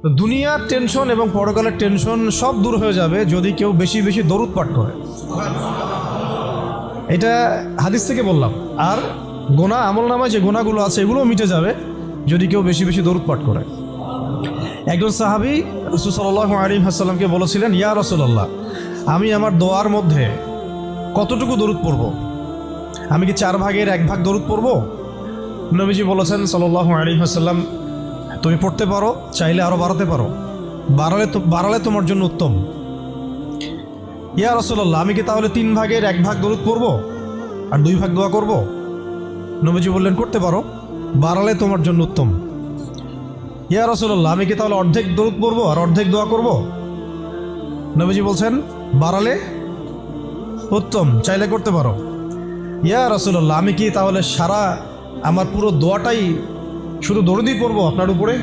তো দুনিয়ার টেনশন এবং পরকালের টেনশন সব দূর হয়ে যাবে যদি কেউ বেশি বেশি দরুদ পাঠ করে। এটা হাদিস থেকে বললাম। আর গোনা, আমল নামায় যে গোনাগুলো আছে এগুলোও মিটে যাবে যদি কেউ বেশি বেশি দরুদ পাঠ করে। একজন সাহাবী রাসূল সাল্লাল্লাহু আলাইহি ওয়াসাল্লামকে বলেছিলেন, ইয়া রাসূলুল্লাহ, আমি আমার দোয়ার মধ্যে কতটুকু দরুদ পড়ব? আমি কি 1/4 দরুদ পড়ব? নবীজি বলেছেন সাল্লাল্লাহু আলাইহি ওয়াসাল্লাম, তুমি পড়তে পারো, চাইলে আরও বাড়াতে পারো, বাড়ালে তোমার জন্য উত্তম। ইয়া রাসূলুল্লাহ, আমি কি তাহলে 3/1 দরুদ পড়ব আর 2 ভাগ দোয়া করব? নবীজি বললেন, করতে পারো, বাড়ালে তোমার জন্য উত্তম। ইয়া রাসূলুল্লাহ, আমি কি তাহলে অর্ধেক দরুদ পড়ব আর অর্ধেক দোয়া করব? নবীজি বলছেন, বাড়ালে উত্তম, চাইলে করতে পারো। ইয়া রাসূলুল্লাহ, আমি কি তাহলে আমার পুরো দোয়াটাই শুধু দরুদই পড়ব আপনার উপরে?